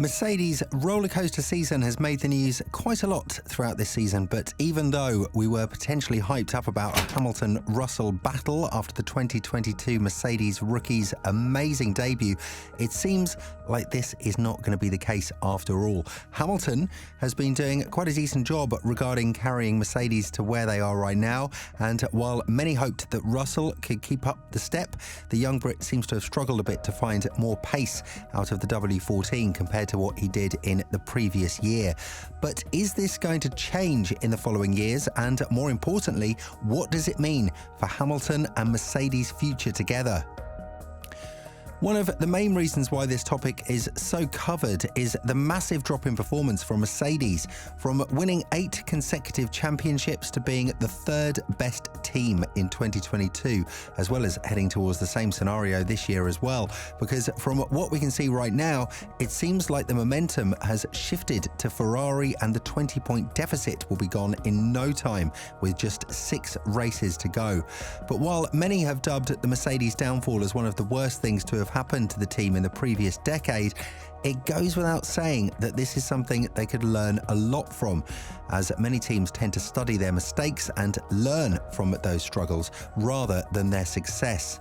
Mercedes' rollercoaster season has made the news quite a lot throughout this season, but even though we were potentially hyped up about a Hamilton-Russell battle after the 2022 Mercedes rookies' amazing debut, it seems like this is not going to be the case after all. Hamilton has been doing quite a decent job regarding carrying Mercedes to where they are right now, and while many hoped that Russell could keep up the step, the young Brit seems to have struggled a bit to find more pace out of the W14 compared to what he did in the previous year. But is this going to change in the following years? And more importantly, what does it mean for Hamilton and Mercedes' future together? One of the main reasons why this topic is so covered is the massive drop in performance from Mercedes, from winning 8 consecutive championships to being the third best team in 2022, as well as heading towards the same scenario this year as well. Because from what we can see right now, it seems like the momentum has shifted to Ferrari and the 20-point deficit will be gone in no time with just 6 races to go. But while many have dubbed the Mercedes downfall as one of the worst things to have happened to the team in the previous decade, it goes without saying that this is something they could learn a lot from, as many teams tend to study their mistakes and learn from those struggles rather than their success.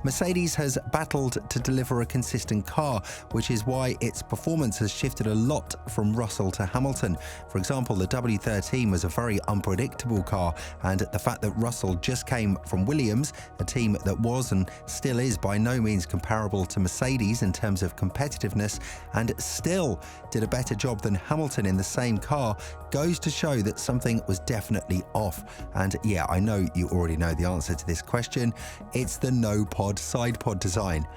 Mercedes has battled to deliver a consistent car, which is why its performance has shifted a lot from Russell to Hamilton. For example, the W13 was a very unpredictable car, and the fact that Russell just came from Williams, a team that was and still is by no means comparable to Mercedes in terms of competitiveness, and still did a better job than Hamilton in the same car, goes to show that something was definitely off. And yeah, I know you already know the answer to this question. It's the no-pod side pod design.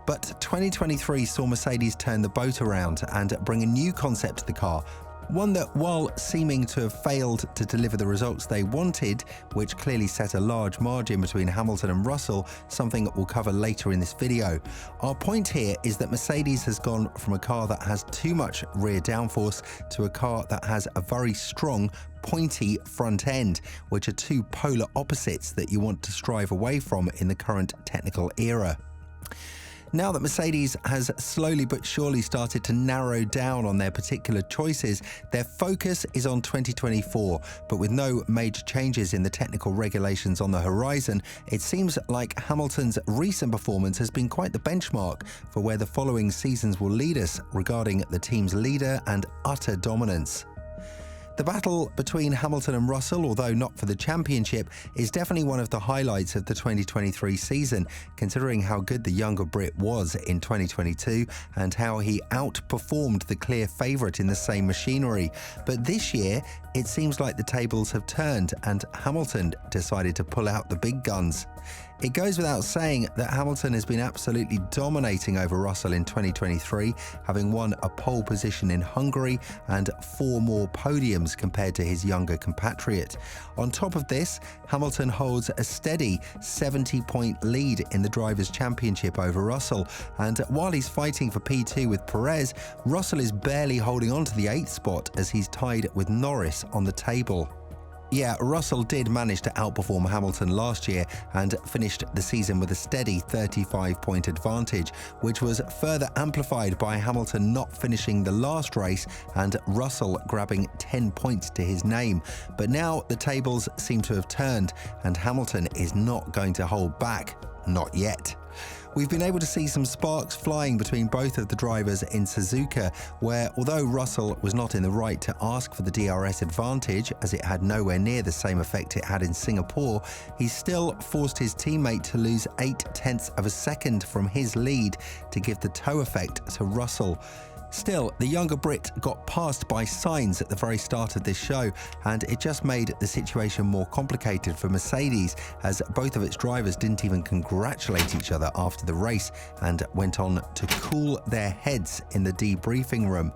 But 2023 saw Mercedes turn the boat around and bring a new concept to the car. One that, while seeming to have failed to deliver the results they wanted, which clearly set a large margin between Hamilton and Russell, something that we'll cover later in this video. Our point here is that Mercedes has gone from a car that has too much rear downforce to a car that has a very strong pointy front end, which are two polar opposites that you want to strive away from in the current technical era. Now that Mercedes has slowly but surely started to narrow down on their particular choices, their focus is on 2024, but with no major changes in the technical regulations on the horizon, it seems like Hamilton's recent performance has been quite the benchmark for where the following seasons will lead us regarding the team's leader and utter dominance. The battle between Hamilton and Russell, although not for the championship, is definitely one of the highlights of the 2023 season, considering how good the younger Brit was in 2022 and how he outperformed the clear favourite in the same machinery. But this year, it seems like the tables have turned and Hamilton decided to pull out the big guns. It goes without saying that Hamilton has been absolutely dominating over Russell in 2023, having won a pole position in Hungary and 4 more podiums compared to his younger compatriot. On top of this, Hamilton holds a steady 70-point lead in the Drivers' Championship over Russell, and while he's fighting for P2 with Perez, Russell is barely holding on to the 8th spot as he's tied with Norris on the table. Yeah, Russell did manage to outperform Hamilton last year and finished the season with a steady 35-point advantage, which was further amplified by Hamilton not finishing the last race and Russell grabbing 10 points to his name. But now the tables seem to have turned and Hamilton is not going to hold back. Not yet. We've been able to see some sparks flying between both of the drivers in Suzuka, where although Russell was not in the right to ask for the DRS advantage, as it had nowhere near the same effect it had in Singapore, he still forced his teammate to lose 0.8 of a second from his lead to give the toe effect to Russell. Still, the younger Brit got passed by Sainz at the very start of this show, and it just made the situation more complicated for Mercedes, as both of its drivers didn't even congratulate each other after the race and went on to cool their heads in the debriefing room.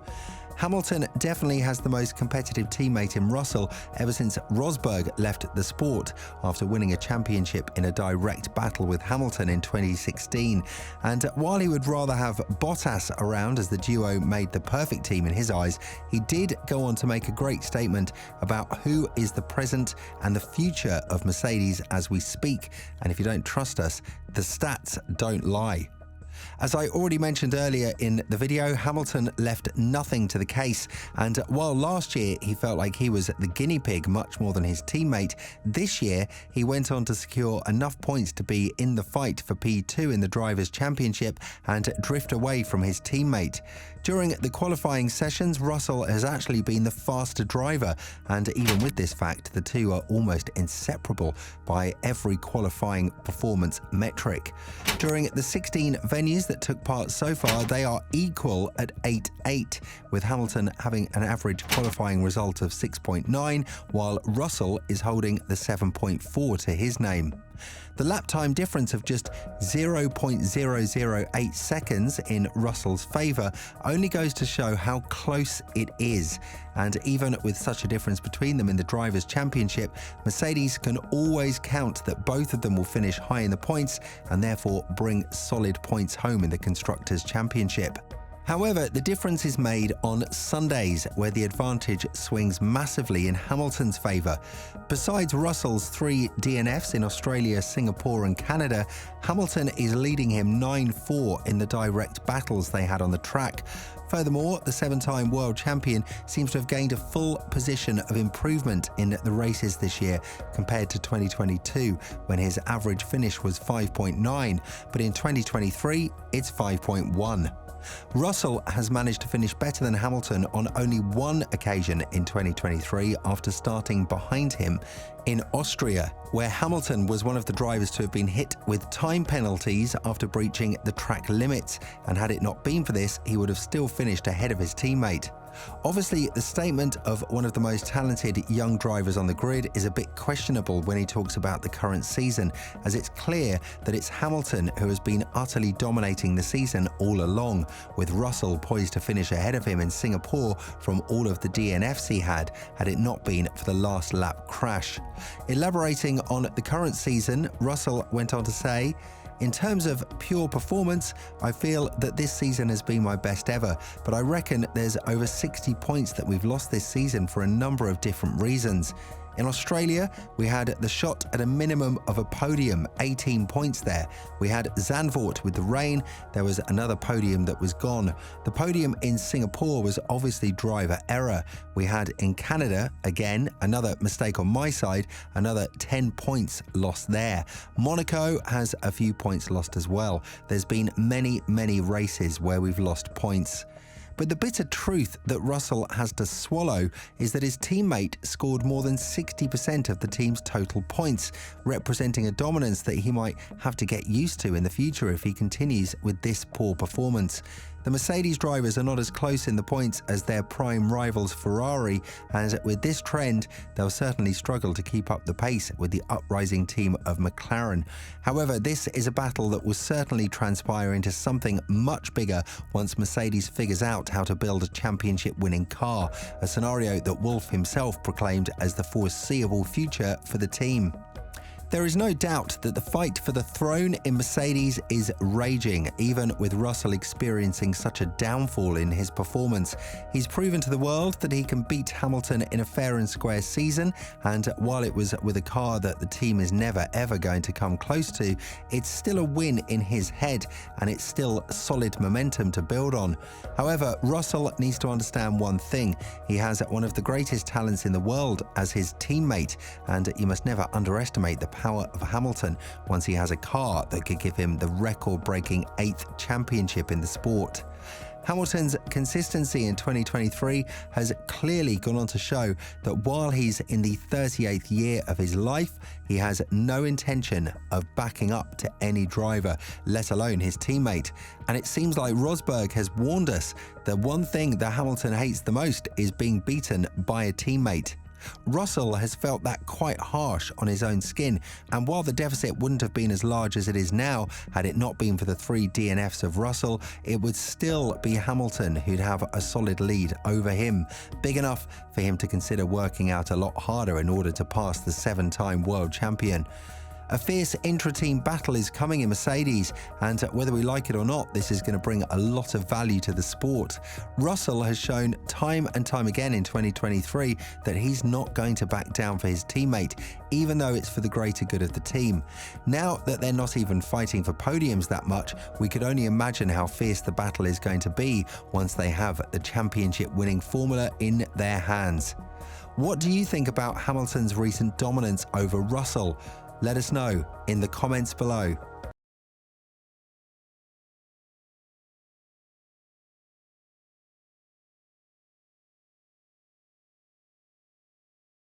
Hamilton definitely has the most competitive teammate in Russell ever since Rosberg left the sport after winning a championship in a direct battle with Hamilton in 2016. And while he would rather have Bottas around as the duo made the perfect team in his eyes, he did go on to make a great statement about who is the present and the future of Mercedes as we speak. And if you don't trust us, the stats don't lie. As I already mentioned earlier in the video, Hamilton left nothing to the case, and while last year he felt like he was the guinea pig much more than his teammate, this year he went on to secure enough points to be in the fight for P2 in the Drivers' Championship and drift away from his teammate. During the qualifying sessions, Russell has actually been the faster driver, and even with this fact, the two are almost inseparable by every qualifying performance metric. During the 16 venues that took part so far, they are equal at 8-8, with Hamilton having an average qualifying result of 6.9, while Russell is holding the 7.4 to his name. The lap time difference of just 0.008 seconds in Russell's favour only goes to show how close it is. And even with such a difference between them in the Drivers' Championship, Mercedes can always count that both of them will finish high in the points and therefore bring solid points home in the Constructors' Championship. However, the difference is made on Sundays, where the advantage swings massively in Hamilton's favour. Besides Russell's 3 DNFs in Australia, Singapore and Canada, Hamilton is leading him 9-4 in the direct battles they had on the track. Furthermore, the 7-time world champion seems to have gained a full position of improvement in the races this year compared to 2022, when his average finish was 5.9, but in 2023 it's 5.1. Russell has managed to finish better than Hamilton on only one occasion in 2023 after starting behind him in Austria, where Hamilton was one of the drivers to have been hit with time penalties after breaching the track limits, and had it not been for this, he would have still finished ahead of his teammate. Obviously, the statement of one of the most talented young drivers on the grid is a bit questionable when he talks about the current season, as it's clear that it's Hamilton who has been utterly dominating the season all along, with Russell poised to finish ahead of him in Singapore from all of the DNFs he had it not been for the last lap crash. Elaborating on the current season, Russell went on to say, "In terms of pure performance, I feel that this season has been my best ever, but I reckon there's over 60 points that we've lost this season for a number of different reasons. In Australia, we had the shot at a minimum of a podium, 18 points there. We had Zandvoort with the rain, there was another podium that was gone. The podium in Singapore was obviously driver error. We had in Canada, again, another mistake on my side, another 10 points lost there. Monaco has a few points lost as well. There's been many races where we've lost points." But the bitter truth that Russell has to swallow is that his teammate scored more than 60% of the team's total points, representing a dominance that he might have to get used to in the future if he continues with this poor performance. The Mercedes drivers are not as close in the points as their prime rivals Ferrari, and with this trend, they'll certainly struggle to keep up the pace with the uprising team of McLaren. However, this is a battle that will certainly transpire into something much bigger once Mercedes figures out how to build a championship-winning car, a scenario that Wolff himself proclaimed as the foreseeable future for the team. There is no doubt that the fight for the throne in Mercedes is raging, even with Russell experiencing such a downfall in his performance. He's proven to the world that he can beat Hamilton in a fair and square season, and while it was with a car that the team is never ever going to come close to, it's still a win in his head, and it's still solid momentum to build on. However, Russell needs to understand one thing. He has one of the greatest talents in the world as his teammate, and you must never underestimate the power of Hamilton once he has a car that could give him the record-breaking 8th championship in the sport. Hamilton's consistency in 2023 has clearly gone on to show that while he's in the 38th year of his life, he has no intention of backing up to any driver, let alone his teammate. And it seems like Rosberg has warned us that one thing that Hamilton hates the most is being beaten by a teammate. Russell has felt that quite harsh on his own skin, and while the deficit wouldn't have been as large as it is now had it not been for the 3 DNFs of Russell, it would still be Hamilton who'd have a solid lead over him, big enough for him to consider working out a lot harder in order to pass the 7-time world champion. A fierce intra-team battle is coming in Mercedes, and whether we like it or not, this is going to bring a lot of value to the sport. Russell has shown time and time again in 2023 that he's not going to back down for his teammate, even though it's for the greater good of the team. Now that they're not even fighting for podiums that much, we could only imagine how fierce the battle is going to be once they have the championship-winning formula in their hands. What do you think about Hamilton's recent dominance over Russell? Let us know in the comments below.